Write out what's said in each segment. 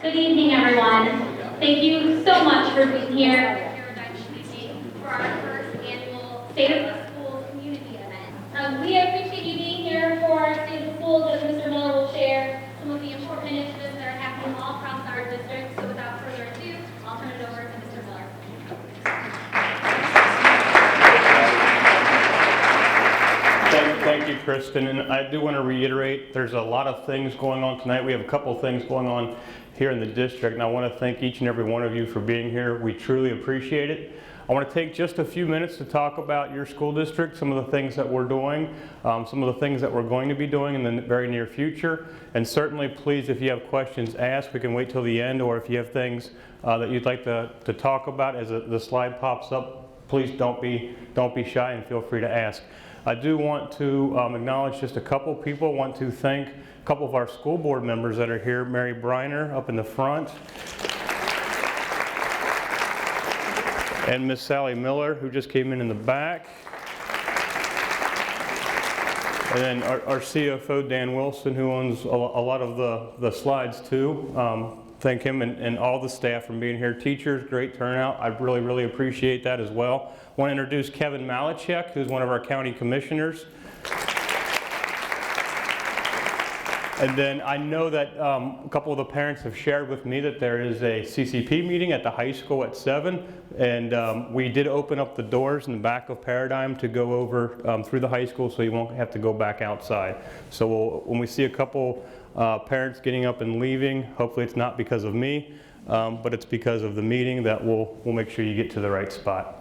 Good evening, everyone. Thank you so much for being here for our first annual State of the Schools community event. We appreciate you being here for our State of the Schools, as Mr. Miller will share some of the important initiatives that are happening all across our district. So without further ado, I'll turn it over to Mr. Miller. Thank you, Kristen. And I do want to reiterate, there's a lot of things going on tonight. We have a couple things going on here in the district, and I want to thank each and every one of you for being here. We truly appreciate it. I want to take just a few minutes to talk about your school district, some of the things that we're doing, some of the things that we're going to be doing in the very near future. And certainly, please, if you have questions, ask. We can wait till the end, or if you have things that you'd like to talk about as the slide pops up, please don't be shy and feel free to ask. I do want to acknowledge just a couple people. I want to thank a couple of our school board members that are here. Mary Briner up in the front, and Miss Sally Miller, who just came in the back. And then our CFO, Dan Wilson, who owns a lot of the slides too. Thank him and all the staff for being here. Teachers, great turnout. I really appreciate that as well. I want to introduce Kevin Malachek, who's one of our county commissioners. And then I know that a couple of the parents have shared with me that there is a CCP meeting at the high school at 7, and we did open up the doors in the back of Paradigm to go over through the high school, so you won't have to go back outside. So when we see a couple parents getting up and leaving, hopefully it's not because of me, but it's because of the meeting that we'll make sure you get to the right spot.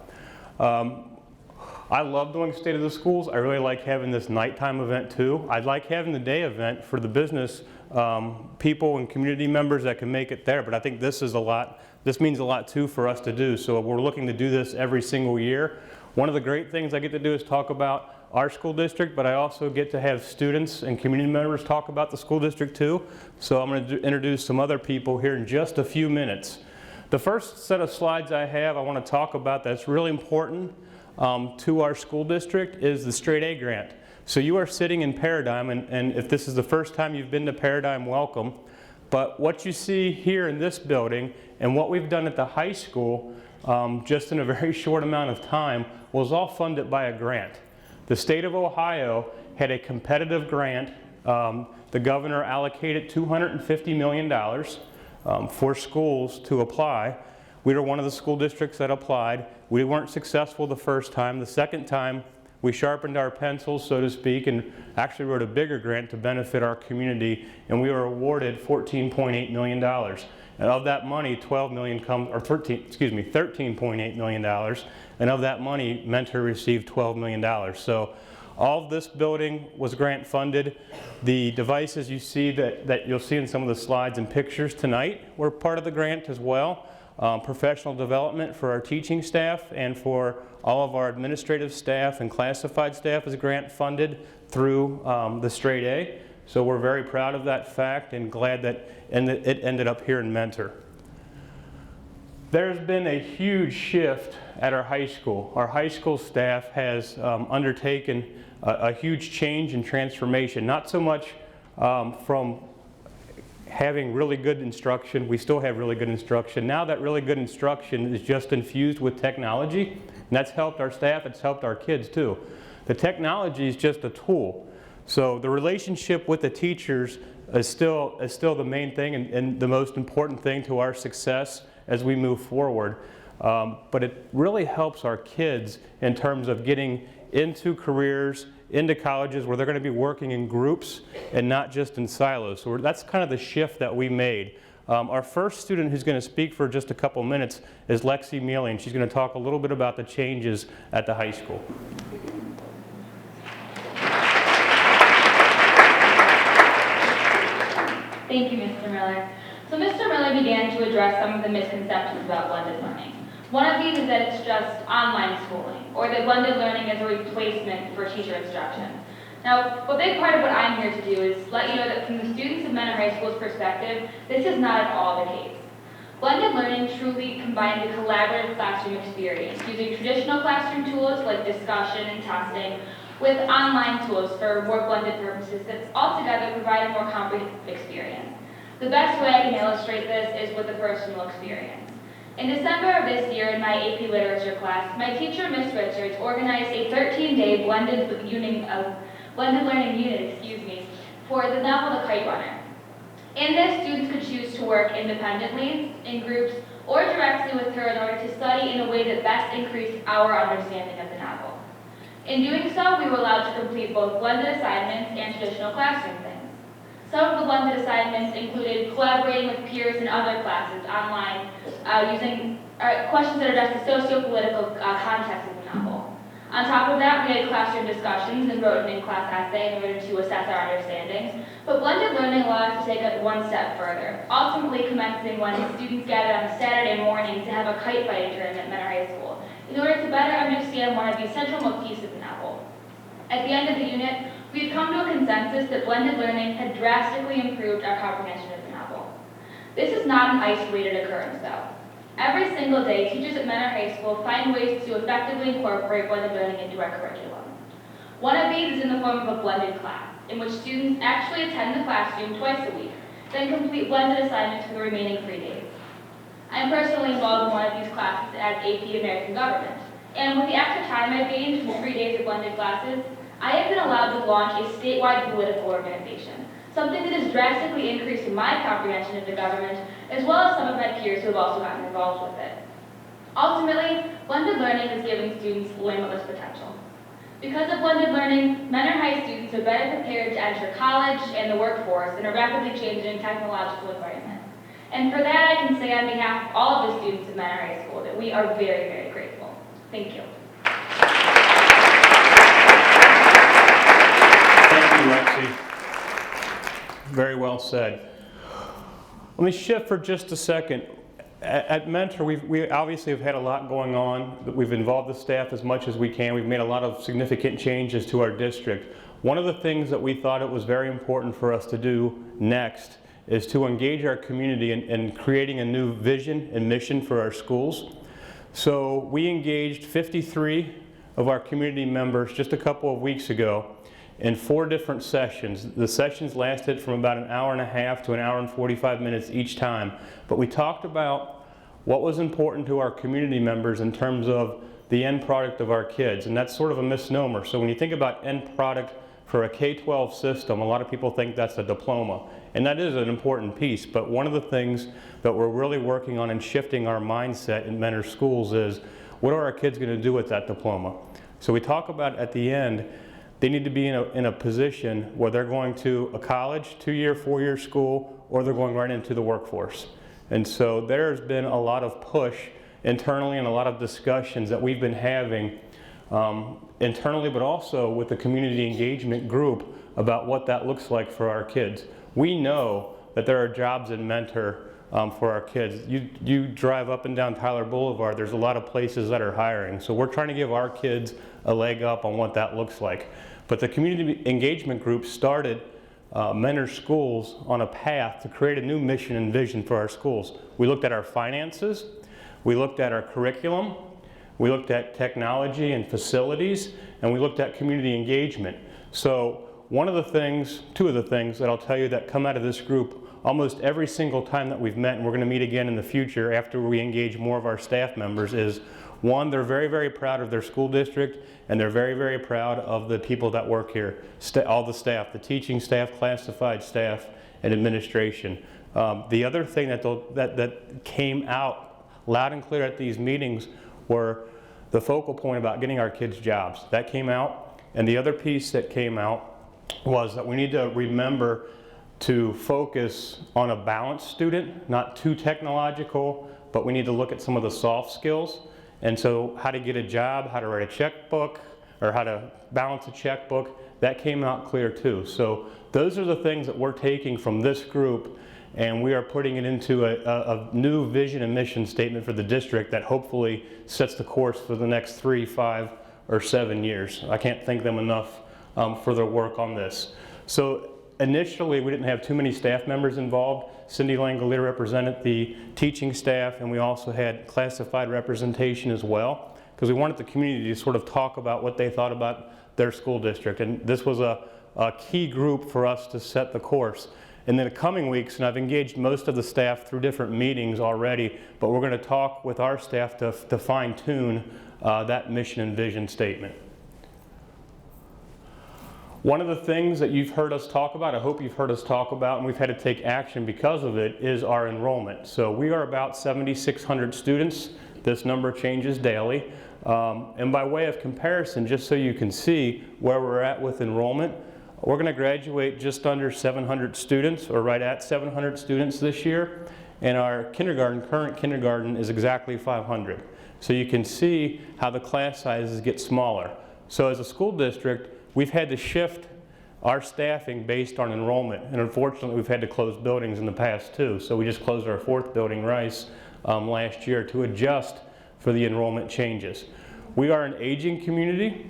I love doing State of the Schools. I really like having this nighttime event too. I like having the day event for the business people and community members that can make it there, but I think this means a lot too for us to do. So we're looking to do this every single year. One of the great things I get to do is talk about our school district, but I also get to have students and community members talk about the school district too. So I'm going to introduce some other people here in just a few minutes. The first set of slides I want to talk about that's really important to our school district is the Straight A grant. So you are sitting in Paradigm, and if this is the first time you've been to Paradigm, welcome. But what you see here in this building and what we've done at the high school just in a very short amount of time was all funded by a grant. The state of Ohio had a competitive grant. The governor allocated $250 million for schools to apply. We were one of the school districts that applied. We weren't successful the first time. The second time, we sharpened our pencils, so to speak, and actually wrote a bigger grant to benefit our community, and we were awarded $14.8 million. And of that money, $13.8 million, and of that money, Mentor received $12 million. So all of this building was grant funded. The devices you see that you'll see in some of the slides and pictures tonight were part of the grant as well. Professional development for our teaching staff and for all of our administrative staff and classified staff is grant funded through the Straight A. So we're very proud of that fact and glad that it ended up here in Mentor. There's been a huge shift at our high school. Our high school staff has undertaken a huge change and transformation, not so much from having really good instruction. We still have really good instruction. Now that really good instruction is just infused with technology, and that's helped our staff, it's helped our kids too. The technology is just a tool. So the relationship with the teachers is still the main thing and the most important thing to our success as we move forward. But it really helps our kids in terms of getting into careers, into colleges where they're going to be working in groups and not just in silos. So that's kind of the shift that we made. Our first student who's going to speak for just a couple minutes is Lexi Mealey, and she's going to talk a little bit about the changes at the high school. Thank you, Mr. Miller. So Mr. Miller began to address some of the misconceptions about blended learning. One of these is that it's just online schooling, or that blended learning is a replacement for teacher instruction. Now, a big part of what I'm here to do is let you know that from the students of Mentor High School's perspective, this is not at all the case. Blended learning truly combines a collaborative classroom experience using traditional classroom tools like discussion and testing with online tools for more blended purposes that altogether provide a more comprehensive experience. The best way I can illustrate this is with a personal experience. In December of this year in my AP Literature class, my teacher, Ms. Richards, organized a 13-day blended learning unit, for the novel The Kite Runner. In this, students could choose to work independently, in groups, or directly with her in order to study in a way that best increased our understanding of the novel. In doing so, we were allowed to complete both blended assignments and traditional classroom things. Some of the blended assignments included collaborating with peers in other classes online, using questions that address the socio-political context of the novel. On top of that, we had classroom discussions and wrote an in-class essay in order to assess our understanding. But blended learning allowed us to take it one step further, ultimately commencing when students gathered on a Saturday morning to have a kite fighting tournament at Mentor High School, in order to better understand one of the central motifs of the novel. At the end of the unit, we had come to a consensus that blended learning had drastically improved our comprehension of the novel. This is not an isolated occurrence, though. Every single day, teachers at Mentor High School find ways to effectively incorporate blended learning into our curriculum. One of these is in the form of a blended class, in which students actually attend the classroom twice a week, then complete blended assignments for the remaining 3 days. I am personally involved in one of these classes as AP American Government, and with the extra time I've gained from 3 days of blended classes, I have been allowed to launch a statewide political organization, something that has drastically increased my comprehension of the government, as well as some of my peers who have also gotten involved with it. Ultimately, blended learning is giving students limitless potential. Because of blended learning, Mentor High students are better prepared to enter college and the workforce in a rapidly changing technological environment. And for that, I can say on behalf of all of the students at Mentor High School that we are very, very grateful. Thank you. Thank you, Lexi. Very well said. Let me shift for just a second. At Mentor, we obviously have had a lot going on. We've involved the staff as much as we can. We've made a lot of significant changes to our district. One of the things that we thought it was very important for us to do next is to engage our community in creating a new vision and mission for our schools. So we engaged 53 of our community members just a couple of weeks ago in 4 different sessions. The sessions lasted from about an hour and a half to an hour and 45 minutes each time. But we talked about what was important to our community members in terms of the end product of our kids. And that's sort of a misnomer. So when you think about end product for a K-12 system, a lot of people think that's a diploma. And that is an important piece. But one of the things that we're really working on and shifting our mindset in Mentor schools is, what are our kids going to do with that diploma? So we talk about at the end, they need to be in a position where they're going to a college, 2-year, 4-year school, or they're going right into the workforce. And so there's been a lot of push internally and a lot of discussions that we've been having internally, but also with the community engagement group about what that looks like for our kids. We know that there are jobs in Mentor for our kids. You drive up and down Tyler Boulevard, there's a lot of places that are hiring. So we're trying to give our kids a leg up on what that looks like. But the community engagement group started Mentor schools on a path to create a new mission and vision for our schools. We looked at our finances, we looked at our curriculum, we looked at technology and facilities, and we looked at community engagement. So one of the things, 2 of the things that I'll tell you that come out of this group almost every single time that we've met, and we're going to meet again in the future after we engage more of our staff members, is 1, they're very, very proud of their school district, and they're very, very proud of the people that work here, all the staff, the teaching staff, classified staff, and administration. The other thing that came out loud and clear at these meetings were the focal point about getting our kids jobs. That came out, and the other piece that came out was that we need to remember to focus on a balanced student, not too technological, but we need to look at some of the soft skills. And so how to get a job, how to write a checkbook, or how to balance a checkbook, that came out clear too. So those are the things that we're taking from this group, and we are putting it into a new vision and mission statement for the district that hopefully sets the course for the next 3, 5, or 7 years. I can't thank them enough for their work on this. So initially, we didn't have too many staff members involved. Cindy Langolier represented the teaching staff, and we also had classified representation as well, because we wanted the community to sort of talk about what they thought about their school district. And this was a key group for us to set the course. in the coming weeks, and I've engaged most of the staff through different meetings already, but we're going to talk with our staff to fine-tune that mission and vision statement. One of the things that you've heard us talk about, I hope you've heard us talk about, and we've had to take action because of it, is our enrollment. So we are about 7,600 students. This number changes daily. And by way of comparison, just so you can see where we're at with enrollment, we're going to graduate just under 700 students, or right at 700 students this year. And our current kindergarten is exactly 500. So you can see how the class sizes get smaller. So as a school district, we've had to shift our staffing based on enrollment, and unfortunately we've had to close buildings in the past too. So we just closed our 4th building, Rice, last year to adjust for the enrollment changes. We are an aging community.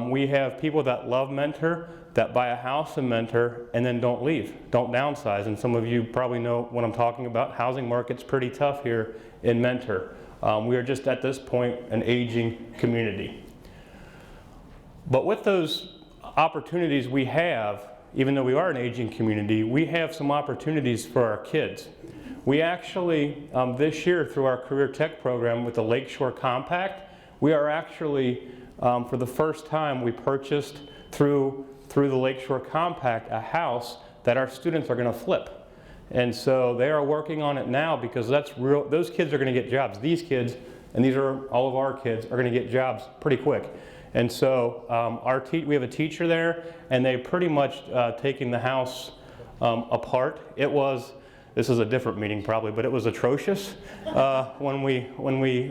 We have people that love Mentor, that buy a house in Mentor and then don't leave, don't downsize. And some of you probably know what I'm talking about. Housing market's pretty tough here in Mentor. We are just at this point an aging community. But with those opportunities we have, even though we are an aging community, we have some opportunities for our kids. We actually, this year through our Career Tech program with the Lakeshore Compact, we are actually, for the first time, we purchased through the Lakeshore Compact a house that our students are going to flip. And so they are working on it now because that's real. Those kids are going to get jobs. These kids, and these are all of our kids, are going to get jobs pretty quick. And so we have a teacher there, and they pretty much taking the house apart. This is a different meeting probably, but it was atrocious when we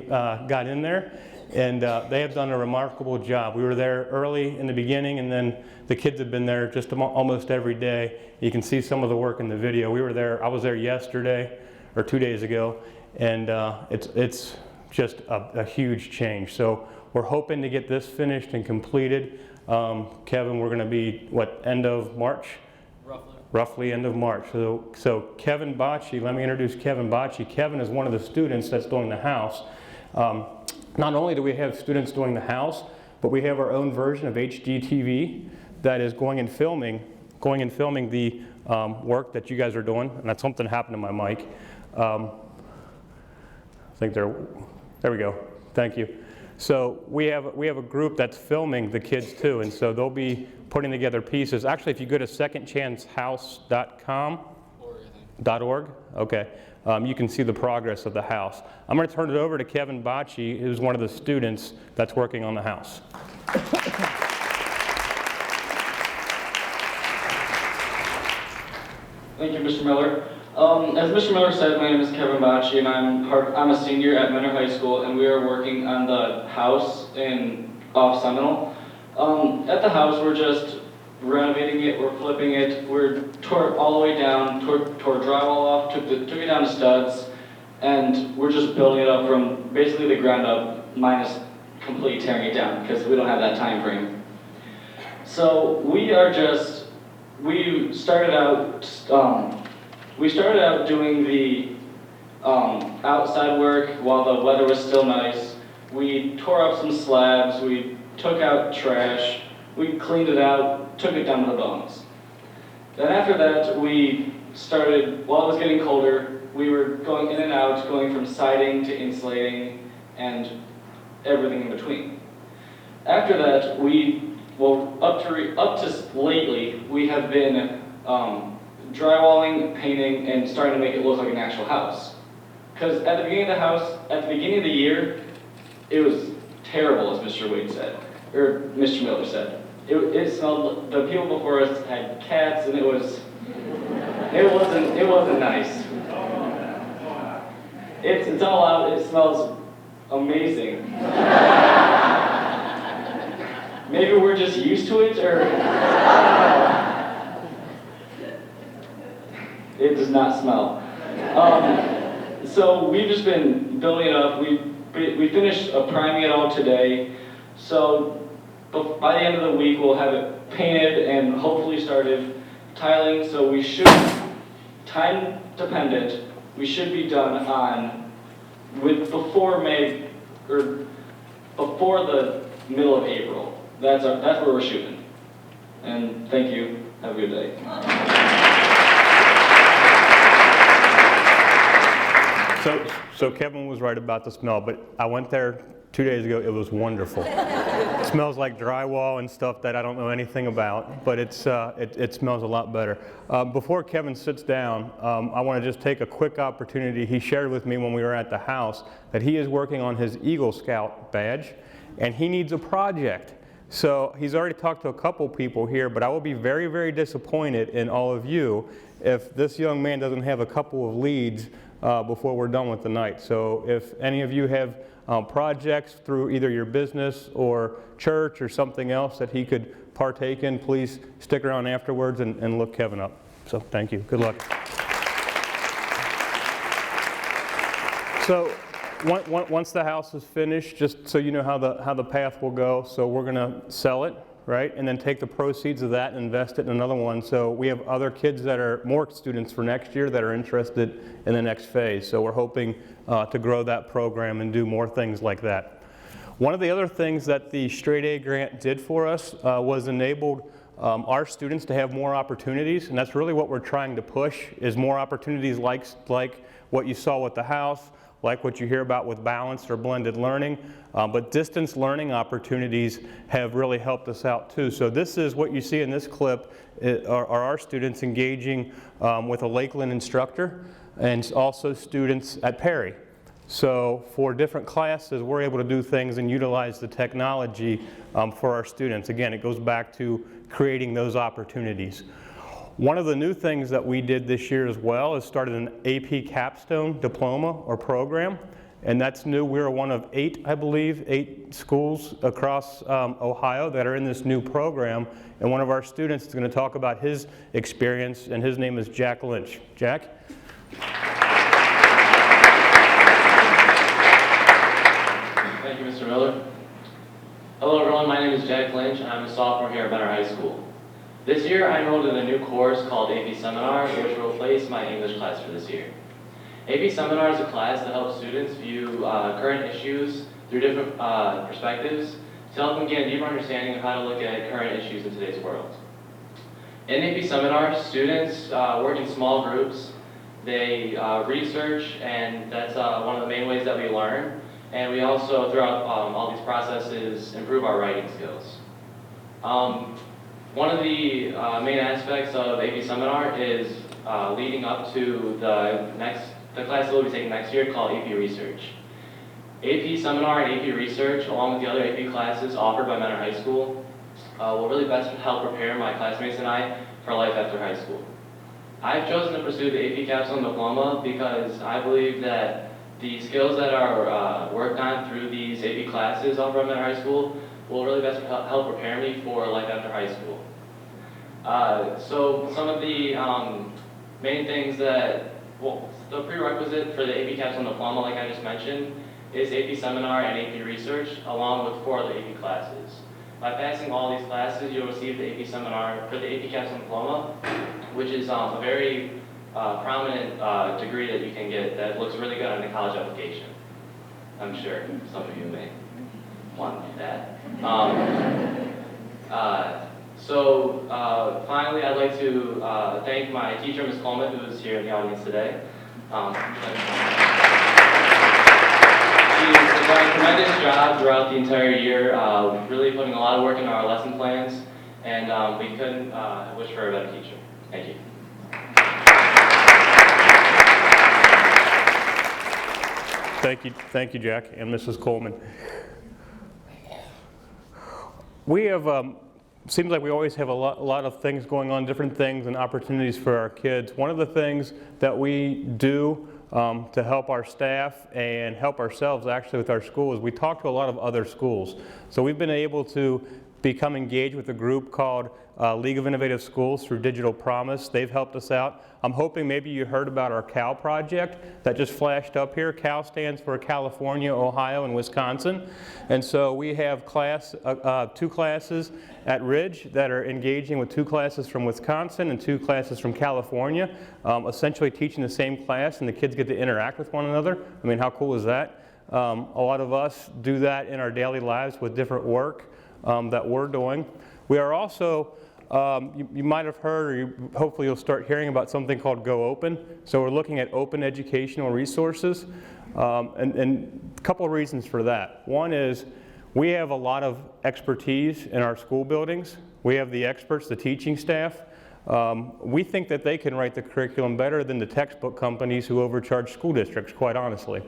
got in there. And they have done a remarkable job. We were there early in the beginning, and then the kids have been there just almost every day. You can see some of the work in the video. I was there yesterday, or 2 days ago, and it's just a huge change. So we're hoping to get this finished and completed. Kevin, we're going to be, end of March? Roughly end of March. So Kevin Bacchi, let me introduce Kevin Bacchi. Kevin is one of the students that's doing the house. Not only do we have students doing the house, but we have our own version of HGTV that is going and filming the work that you guys are doing. And that's something happened to my mic. I think there we go. Thank you. So we have a group that's filming the kids too, and so they'll be putting together pieces. Actually, if you go to secondchancehouse.com.org, okay, you can see the progress of the house. I'm going to turn it over to Kevin Bacchi, who's one of the students that's working on the house. Thank you, Mr. Miller. As Mr. Miller said, my name is Kevin Bacchi, and I'm a senior at Mentor High School, and we are working on the house off Zonneville. At the house, we're just renovating it, we're flipping it, we're tore all the way down, tore drywall off, took it down to studs, and we're just building it up from basically the ground up, minus completely tearing it down, because we don't have that time frame. So we started out doing the outside work while the weather was still nice. We tore up some slabs, we took out trash, we cleaned it out, took it down to the bones. Then after that, we started, while it was getting colder, we were going in and out, going from siding to insulating and everything in between. After that, up to lately, we have been drywalling, painting, and starting to make it look like an actual house. Because at the beginning of the year, it was terrible, as Mr. Wade said, or Mr. Miller said. It smelled. The people before us had cats, and it wasn't nice. It's all out. It smells amazing. Maybe we're just used to it, or it does not smell. So we've just been building it up. We finished priming it all today. So by the end of the week, we'll have it painted and hopefully started tiling. So we should, time dependent, we should be done before May, or before the middle of April. That's where we're shooting. And thank you. Have a good day. So Kevin was right about the smell, but I went there 2 days ago. It was wonderful. It smells like drywall and stuff that I don't know anything about, but it smells a lot better. Before Kevin sits down, I want to just take a quick opportunity. He shared with me when we were at the house that he is working on his Eagle Scout badge, and he needs a project. So he's already talked to a couple people here, but I will be very, very disappointed in all of you if this young man doesn't have a couple of leads before we're done with the night. So if any of you have projects through either your business or church or something else that he could partake in, please stick around afterwards and look Kevin up. So thank you. Good luck. So once the house is finished, just so you know how the path will go, so we're going to sell it, right, and then take the proceeds of that and invest it in another one. So we have other kids that are more students for next year that are interested in the next phase. So we're hoping to grow that program and do more things like that. One of the other things that the Straight A grant did for us was enabled our students to have more opportunities, and that's really what we're trying to push, is more opportunities like what you saw with the house, like what you hear about with balanced or blended learning, but distance learning opportunities have really helped us out too. So this is what you see in this clip are our students engaging with a Lakeland instructor and also students at Perry. So for different classes, we're able to do things and utilize the technology for our students. Again, it goes back to creating those opportunities. One of the new things that we did this year as well is started an AP Capstone diploma or program, and that's new. We're one of 8, I believe, 8 schools across Ohio that are in this new program, and one of our students is going to talk about his experience, and his name is Jack Lynch. Jack? Thank you, Mr. Miller. Hello everyone, my name is Jack Lynch, and I'm a sophomore here at Benner High School. This year I enrolled in a new course called AP Seminar, which will replace my English class for this year. AP Seminar is a class that helps students view current issues through different perspectives to help them get a deeper understanding of how to look at current issues in today's world. In AP Seminar, students work in small groups. They research, and that's one of the main ways that we learn. And we also, throughout all these processes, improve our writing skills. One of the main aspects of AP Seminar is leading up to the class that we'll be taking next year called AP Research. AP Seminar and AP Research, along with the other AP classes offered by Benner High School, will really best help prepare my classmates and I for life after high school. I've chosen to pursue the AP CAPSTONE diploma because I believe that the skills that are worked on through these AP classes offered by Benner High School will really best help prepare me for life after high school. So some of the main things that, well, the prerequisite for the AP CAPSTONE diploma, like I just mentioned, is AP Seminar and AP Research, along with 4 other AP classes. By passing all these classes, you'll receive the AP Seminar for the AP CAPSTONE diploma, which is a very prominent degree that you can get that looks really good on the college application. I'm sure some of you may want that. Finally, I'd like to thank my teacher, Ms. Koman, who is here in the audience today. She's done a tremendous job throughout the entire year, really putting a lot of work into our lesson plans, and we couldn't wish for a better teacher. Thank you. Thank you, Jack and Mrs. Coleman. We have, seems like we always have a lot of things going on, different things and opportunities for our kids. One of the things that we do to help our staff and help ourselves actually with our school is we talk to a lot of other schools. So we've been able to become engaged with a group called League of Innovative Schools through Digital Promise. They've helped us out. I'm hoping maybe you heard about our CAL project that just flashed up here. CAL stands for California, Ohio, and Wisconsin. And so we have 2 classes at Ridge that are engaging with 2 classes from Wisconsin and 2 classes from California, essentially teaching the same class, and the kids get to interact with one another. I mean, how cool is that? A lot of us do that in our daily lives with different work that we're doing. We are also You might have heard, or hopefully you'll start hearing about something called Go Open. So we're looking at open educational resources, and a couple of reasons for that. One is we have a lot of expertise in our school buildings. We have the experts, the teaching staff. We think that they can write the curriculum better than the textbook companies who overcharge school districts, quite honestly.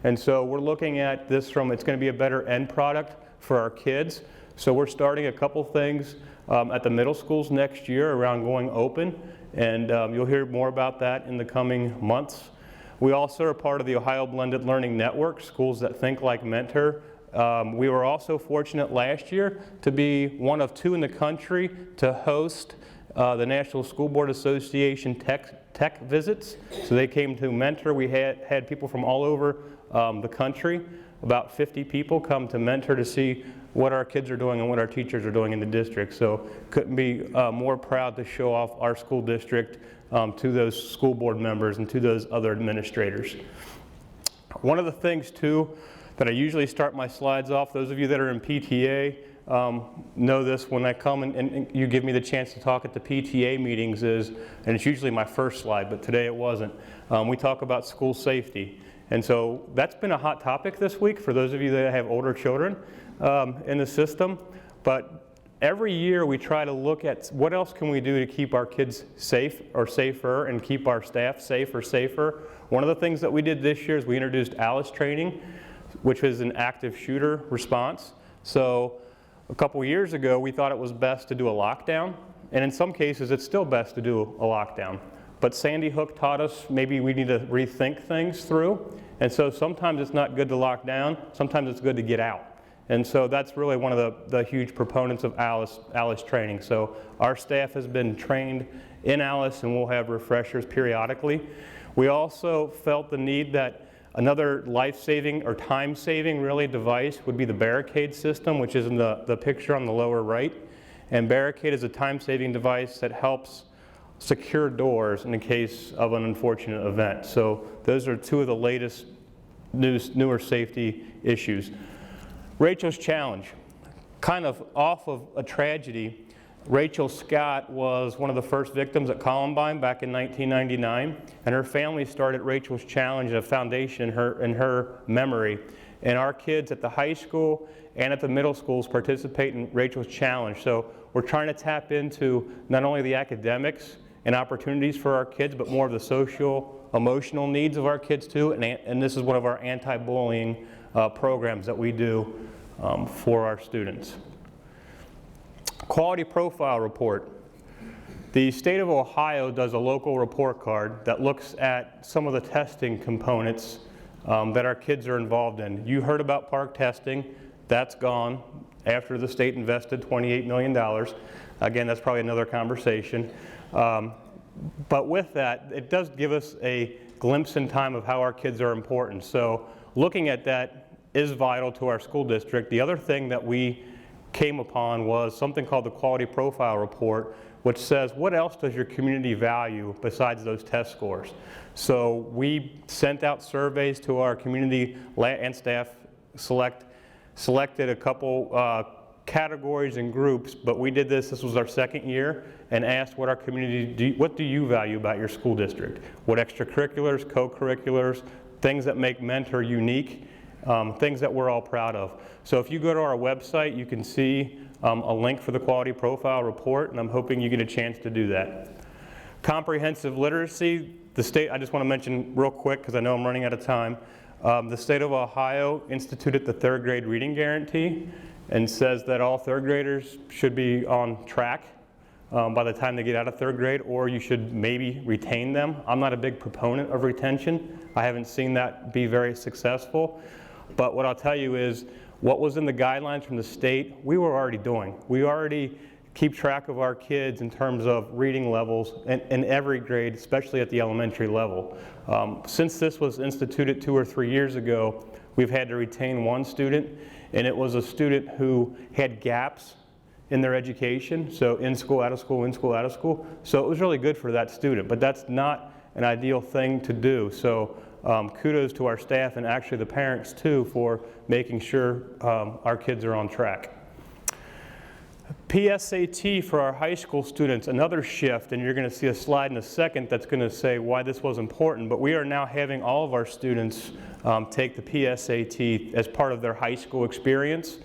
And so we're looking at this from, it's going to be a better end product for our kids. So we're starting a couple things at the middle schools next year around going open, and you'll hear more about that in the coming months. We also are part of the Ohio Blended Learning Network, Schools That Think Like Mentor. We were also fortunate last year to be one of 2 in the country to host the National School Board Association tech visits. So they came to Mentor. We had people from all over the country, about 50 people come to Mentor to see what our kids are doing and what our teachers are doing in the district. So couldn't be more proud to show off our school district to those school board members and to those other administrators. One of the things too that I usually start my slides off, those of you that are in PTA know this when I come and you give me the chance to talk at the PTA meetings is, and it's usually my first slide, but today it wasn't, we talk about school safety. And so that's been a hot topic this week for those of you that have older children in the system. But every year we try to look at what else can we do to keep our kids safe or safer and keep our staff safe or safer. One of the things that we did this year is we introduced ALICE training, which is an active shooter response. So a couple years ago we thought it was best to do a lockdown, and in some cases it's still best to do a lockdown. But Sandy Hook taught us maybe we need to rethink things through, and so sometimes it's not good to lock down, sometimes it's good to get out. And so that's really one of the huge proponents of ALICE training. So our staff has been trained in ALICE, and we'll have refreshers periodically. We also felt the need that another life-saving or time-saving really device would be the barricade system, which is in the picture on the lower right. And barricade is a time-saving device that helps secure doors in the case of an unfortunate event. So those are 2 of the latest newer safety issues. Rachel's Challenge, kind of off of a tragedy. Rachel Scott was one of the first victims at Columbine back in 1999, and her family started Rachel's Challenge, a foundation in her memory. And our kids at the high school and at the middle schools participate in Rachel's Challenge. So we're trying to tap into not only the academics and opportunities for our kids, but more of the social, emotional needs of our kids too. And this is one of our anti-bullying programs that we do for our students. Quality Profile Report. The state of Ohio does a local report card that looks at some of the testing components that our kids are involved in. You heard about park testing. That's gone after the state invested $28 million. Again, that's probably another conversation. But with that, it does give us a glimpse in time of how our kids are important. So looking at that is vital to our school district. The other thing that we came upon was something called the Quality Profile Report, which says what else does your community value besides those test scores. So we sent out surveys to our community and staff, selected a couple categories and groups, but we did this was our second year, and asked what our community, what do you value about your school district? What extracurriculars, co-curriculars, things that make Mentor unique, things that we're all proud of. So if you go to our website, you can see a link for the Quality Profile Report, and I'm hoping you get a chance to do that. Comprehensive literacy, the state, I just want to mention real quick because I know I'm running out of time. The state of Ohio instituted the 3rd grade reading guarantee and says that all 3rd graders should be on track by the time they get out of 3rd grade, or you should maybe retain them. I'm not a big proponent of retention. I haven't seen that be very successful. But what I'll tell you is what was in the guidelines from the state, we were already doing. We already keep track of our kids in terms of reading levels in every grade, especially at the elementary level. Since this was instituted 2 or 3 years ago, we've had to retain 1 student, and it was a student who had gaps in their education, so in school, out of school, in school, out of school. So it was really good for that student, but that's not an ideal thing to do. So kudos to our staff and actually the parents too for making sure our kids are on track. PSAT for our high school students, another shift, and you're going to see a slide in a second that's going to say why this was important, but we are now having all of our students take the PSAT as part of their high school experience.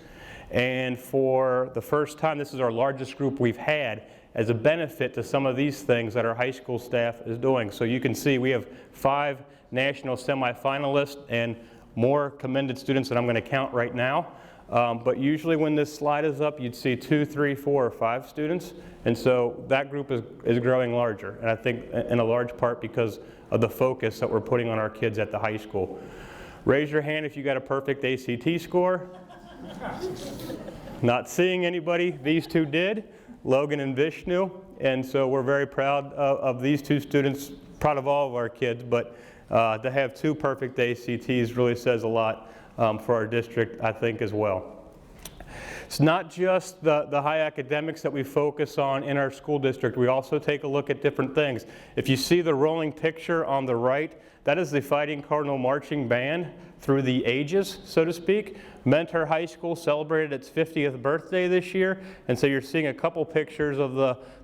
And for the first time, this is our largest group we've had as a benefit to some of these things that our high school staff is doing. So you can see we have 5 national semifinalists and more commended students that I'm going to count right now. But usually when this slide is up, you'd see 2, 3, 4, or 5 students. And so that group is growing larger. And I think in a large part because of the focus that we're putting on our kids at the high school. Raise your hand if you got a perfect ACT score. Not seeing anybody. These 2 did, Logan and Vishnu. And so we're very proud of these 2 students, proud of all of our kids. But to have 2 perfect ACTs really says a lot for our district, I think, as well. It's not just the high academics that we focus on in our school district. We also take a look at different things. If you see the rolling picture on the right, that is the Fighting Cardinal Marching Band through the ages, so to speak. Mentor High School celebrated its 50th birthday this year, and so you're seeing a couple pictures of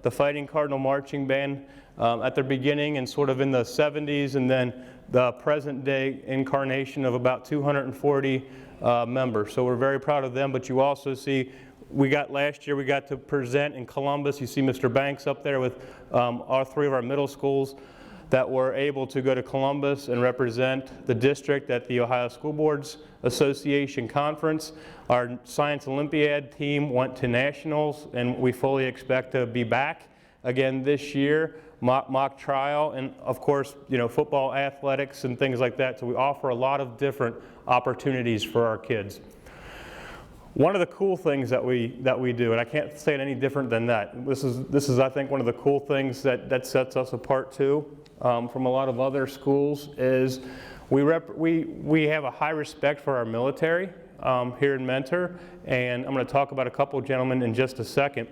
the Fighting Cardinal Marching Band at their beginning and sort of in the 70s, and then the present day incarnation of about 240 members. So we're very proud of them, but you also see last year we got to present in Columbus. You see Mr. Banks up there with all 3 of our middle schools that were able to go to Columbus and represent the district at the Ohio School Boards Association Conference. Our Science Olympiad team went to nationals, and we fully expect to be back again this year. Mock trial, and of course, you know, football, athletics, and things like that. So we offer a lot of different opportunities for our kids. One of the cool things that we do, and I can't say it any different than that. This is I think one of the cool things that sets us apart too from a lot of other schools is we have a high respect for our military here in Mentor, and I'm going to talk about a couple of gentlemen in just a second.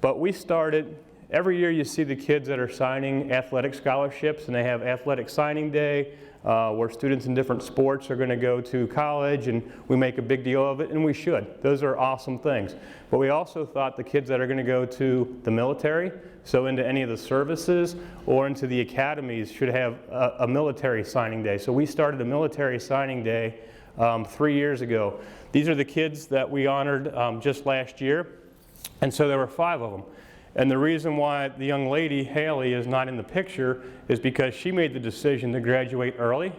But we started. Every year you see the kids that are signing athletic scholarships, and they have athletic signing day where students in different sports are going to go to college, and we make a big deal of it, and we should. Those are awesome things. But we also thought the kids that are going to go to the military, so into any of the services or into the academies, should have a military signing day. So we started a military signing day 3 years ago. These are the kids that we honored just last year, and so there were 5 of them. And the reason why the young lady, Haley, is not in the picture is because she made the decision to graduate early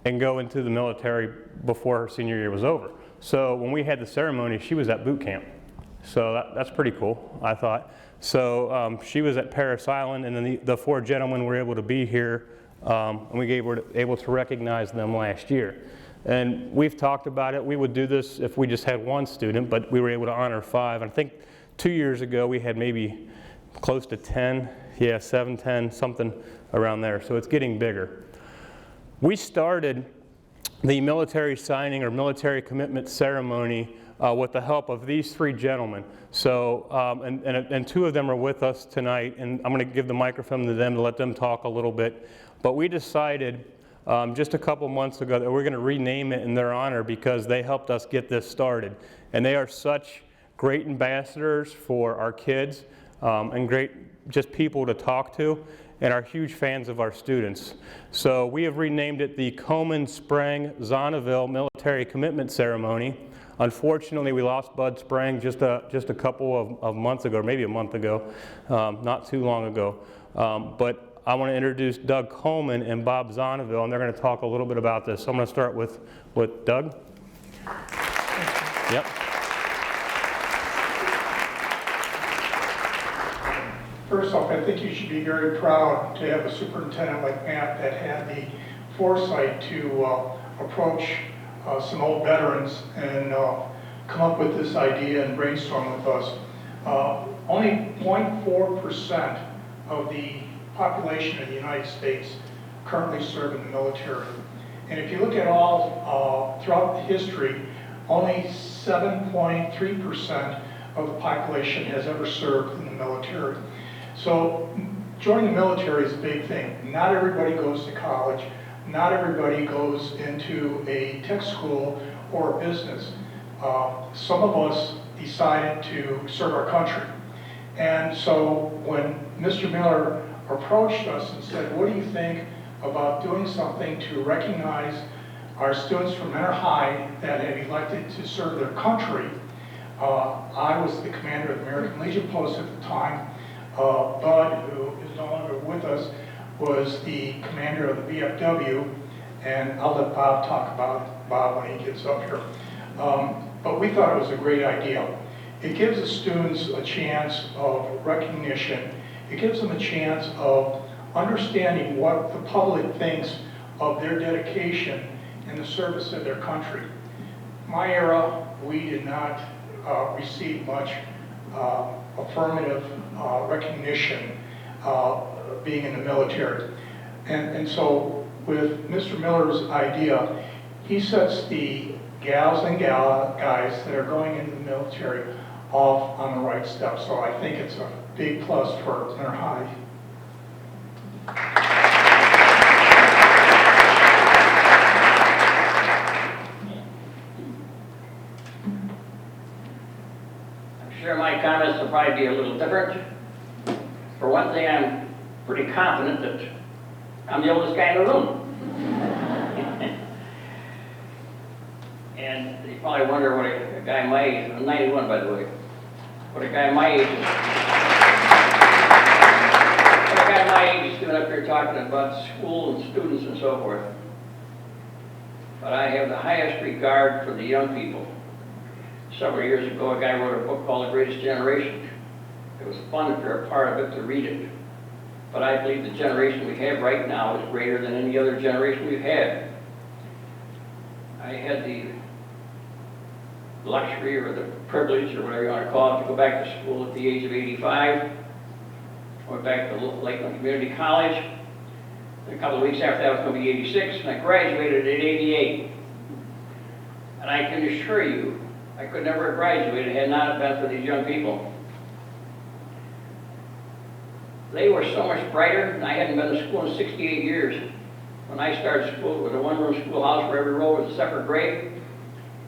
and go into the military before her senior year was over. So when we had the ceremony, she was at boot camp. So that's pretty cool, I thought. So she was at Parris Island, and then the 4 gentlemen were able to be here, and we were able to recognize them last year. And we've talked about it. We would do this if we just had 1 student, but we were able to honor 5. And I think 2 years ago, we had maybe close to 10, 7, 10, something around there. So it's getting bigger. We started the military signing or military commitment ceremony with the help of these 3 gentlemen. So, and 2 of them are with us tonight, and I'm going to give the microphone to them to let them talk a little bit. But we decided just a couple months ago that we're going to rename it in their honor because they helped us get this started. And they are such great ambassadors for our kids and great just people to talk to, and are huge fans of our students. So we have renamed it the Koman Sprang Zonneville Military Commitment Ceremony. Unfortunately, we lost Bud Sprang just a couple of months ago, or maybe a month ago, not too long ago. But I want to introduce Doug Koman and Bob Zonneville, and they're going to talk a little bit about this. So I'm going to start with Doug. Yep. First off, I think you should be very proud to have a superintendent like Matt that had the foresight to approach some old veterans and come up with this idea and brainstorm with us. Only 0.4% of the population of the United States currently serve in the military. And if you look at all throughout the history, only 7.3% of the population has ever served in the military. So joining the military is a big thing. Not everybody goes to college. Not everybody goes into a tech school or a business. Some of us decided to serve our country. And so when Mr. Miller approached us and said, what do you think about doing something to recognize our students from Mentor High that have elected to serve their country? I was the commander of the American Legion Post at the time. Bud, who is no longer with us, was the commander of the VFW, and I'll let Bob talk about Bob when he gets up here. But we thought it was a great idea. It gives the students a chance of recognition. It gives them a chance of understanding what the public thinks of their dedication in the service of their country. My era, we did not receive much affirmative recognition being in the military. And so with Mr. Miller's idea, he sets the gals and guys that are going into the military off on the right step. So I think it's a big plus for Mentor High. I'm sure my comments will probably be a little different. For one thing, I'm pretty confident that I'm the oldest guy in the room. And you probably wonder what a guy my age, I'm 91 by the way, what a guy my age is doing up here talking about school and students and so forth. But I have the highest regard for the young people. Several years ago, a guy wrote a book called The Greatest Generation. It was fun if you're a part of it to read it. But I believe the generation we have right now is greater than any other generation we've had. I had the luxury or the privilege or whatever you want to call it to go back to school at the age of 85. I went back to Lakeland Community College. And a couple of weeks after that, I was going to be 86, and I graduated at 88. And I can assure you, I could never have graduated had not been for these young people. They were so much brighter, and I hadn't been to school in 68 years. When I started school, it was a one-room schoolhouse where every row was a separate grade.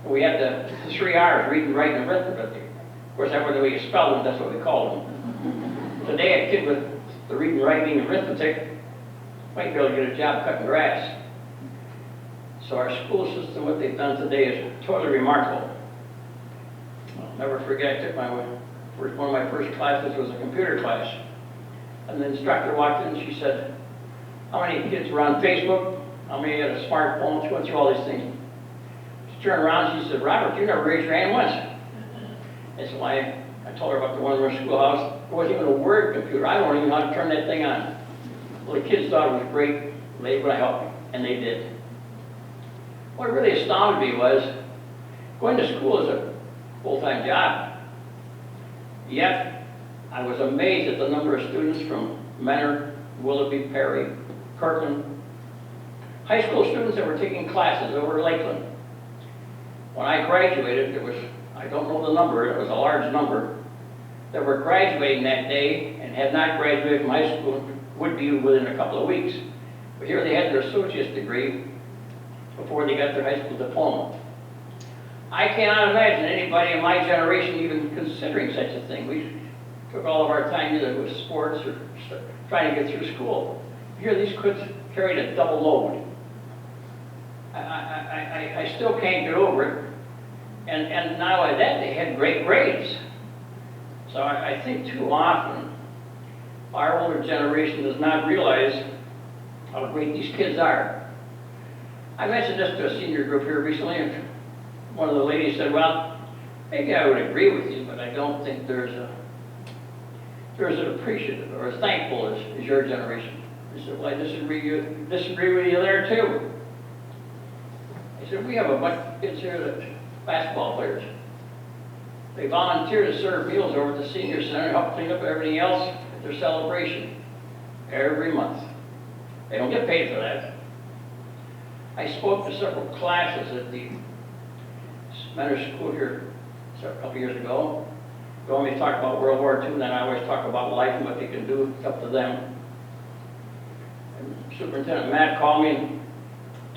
And we had the 3 R's, reading, writing, and arithmetic. Of course, that was the way you spelled them, that's what we called them. Today, a kid with the reading, writing, and arithmetic might be able to get a job cutting grass. So our school system, what they've done today is totally remarkable. I'll never forget, I took one of my first classes was a computer class. And the instructor walked in and she said, how many kids were on Facebook? How many had a smartphone? She went through all these things. She turned around and she said, Robert, you never raised your hand once. And so I told her about the one-room schoolhouse. There wasn't even a word computer. I don't even know how to turn that thing on. Well, the kids thought it was great. They were going to help me, and they did. What really astounded me was going to school is a full-time job. Yet, I was amazed at the number of students from Mentor, Willoughby, Perry, Kirkland, high school students that were taking classes over at Lakeland. When I graduated, it was, I don't know the number, it was a large number, that were graduating that day and had not graduated from high school, would be within a couple of weeks. But here they had their associate's degree before they got their high school diploma. I cannot imagine anybody in my generation even considering such a thing. We took all of our time either with sports or trying to get through school. Here these kids carried a double load. I still can't get over it. And not only that, they had great grades. So I think too often our older generation does not realize how great these kids are. I mentioned this to a senior group here recently, and one of the ladies said, well, maybe I would agree with you, but I don't think there's an appreciative or as thankful as your generation. I said, well, I disagree with you there too. I said, we have a bunch of kids here that basketball players. They volunteer to serve meals over at the senior center, help clean up everything else at their celebration every month. They don't get paid for that. I spoke to several classes at the Mentor School here a couple years ago. They always talk about World War II, and then I always talk about life and what they can do. It's up to them. And Superintendent Matt called me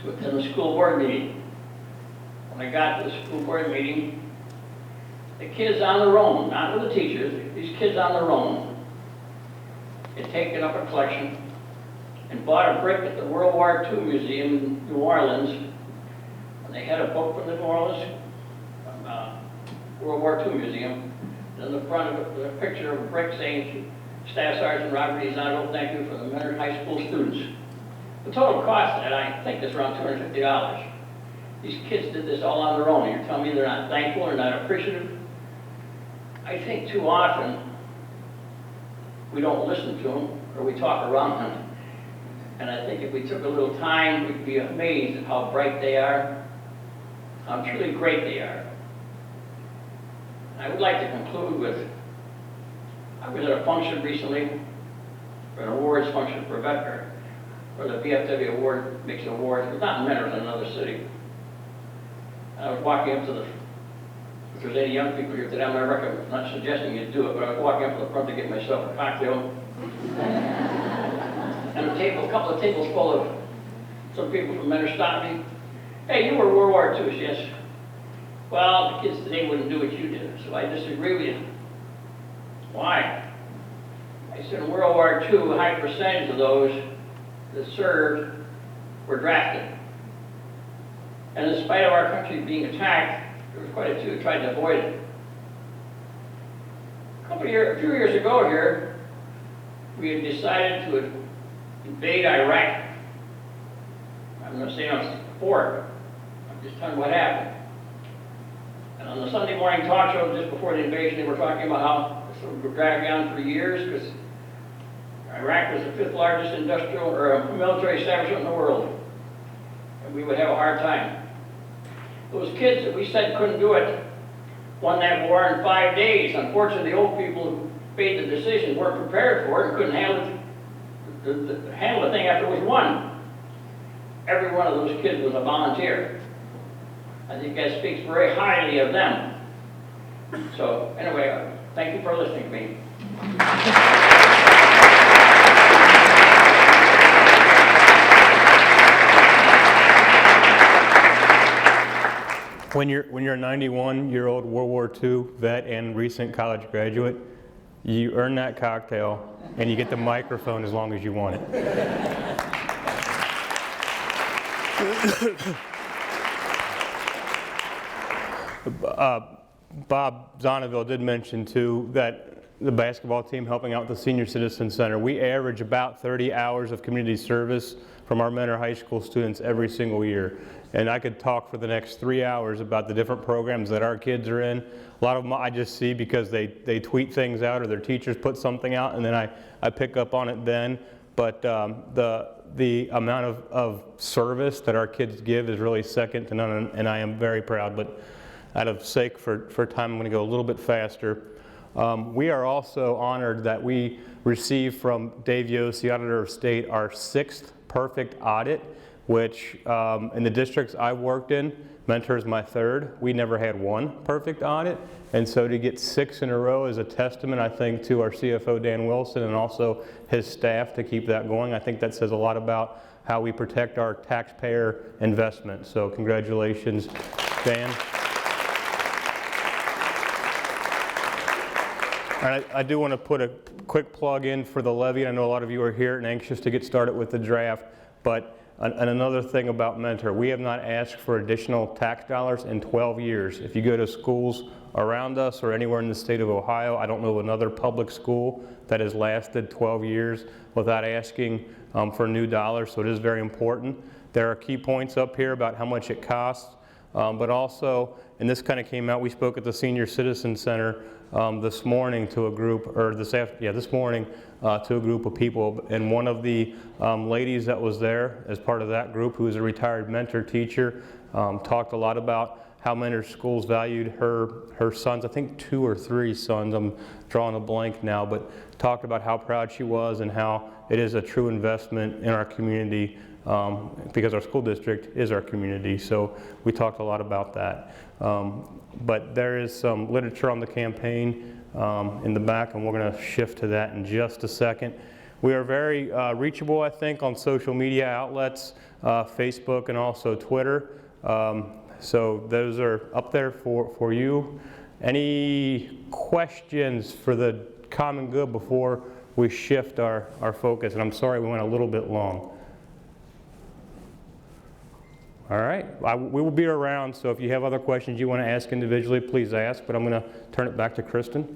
to attend the school board meeting. When I got to the school board meeting, the kids on their own, not with the teachers, these kids on their own, had taken up a collection and bought a brick at the World War II Museum in New Orleans. And they had a book from the New Orleans World War II Museum. And on the front of it, a picture of a brick saying, Staff Sergeant Robert E. Zonneville, thank you for the Mentor High School students. The total cost of that, I think, is around $250. These kids did this all on their own. You're telling me they're not thankful or not appreciative? I think too often we don't listen to them or we talk around them. And I think if we took a little time, we'd be amazed at how bright they are, how truly great they are. I would like to conclude with, I was at a function recently, for an awards function for veteran, where the VFW award makes awards. It's not in Mentor, it's in another city. I was walking up to the, if there's any young people here today, I'm not suggesting you do it, but I was walking up to the front to get myself a cocktail. And a couple of tables full of some people from Mentor stopped me. Hey, you were World War II, yes. Well, the kids today wouldn't do what you did, so I disagree with you. Why? I said in World War II, a high percentage of those that served were drafted. And in spite of our country being attacked, there was quite a few who tried to avoid it. A few years ago here, we had decided to invade Iraq. I'm not saying I was for it. I'm just telling you what happened. And on the Sunday morning talk show just before the invasion, they were talking about how this would drag on for years because Iraq was the 5th largest industrial or military establishment in the world. And we would have a hard time. Those kids that we said couldn't do it won that war in 5 days. Unfortunately, the old people who made the decision weren't prepared for it and couldn't handle the thing after it was won. Every one of those kids was a volunteer. I think that speaks very highly of them. So anyway, thank you for listening to me. When you're a 91-year-old World War II vet and recent college graduate, you earn that cocktail and you get the microphone as long as you want it. Bob Zonneville did mention too that the basketball team helping out the Senior Citizen Center, we average about 30 hours of community service from our Mentor High School students every single year. And I could talk for the next 3 hours about the different programs that our kids are in. A lot of them I just see because they tweet things out or their teachers put something out and then I pick up on it then. But the amount of service that our kids give is really second to none, and I am very proud. But out of sake for time, I'm going to go a little bit faster. We are also honored that we received from Dave Yost, the Auditor of State, our 6th perfect audit, which in the districts I've worked in, Mentor is my 3rd. We never had one perfect audit. And so to get 6 in a row is a testament, I think, to our CFO, Dan Wilson, and also his staff to keep that going. I think that says a lot about how we protect our taxpayer investment. So congratulations, Dan. And I do want to put a quick plug in for the levy. I know a lot of you are here and anxious to get started with the draft, but another thing about Mentor, we have not asked for additional tax dollars in 12 years. If you go to schools around us or anywhere in the state of Ohio, I don't know of another public school that has lasted 12 years without asking for new dollars, so it is very important. There are key points up here about how much it costs, but also, and this kind of came out, we spoke at the Senior Citizen Center this morning to a group, or this morning to a group of people, and one of the ladies that was there as part of that group, who is a retired Mentor teacher, talked a lot about how Mentor schools valued her sons, I think 2 or 3 sons, I'm drawing a blank now, but talked about how proud she was and how it is a true investment in our community because our school district is our community. So we talked a lot about that. But there is some literature on the campaign in the back, and we're going to shift to that in just a second. We are very reachable, I think, on social media outlets, Facebook and also Twitter. So those are up there for you. Any questions for the common good before we shift our focus? And I'm sorry we went a little bit long. All right, we will be around, so if you have other questions you want to ask individually, please ask, but I'm going to turn it back to Kristen.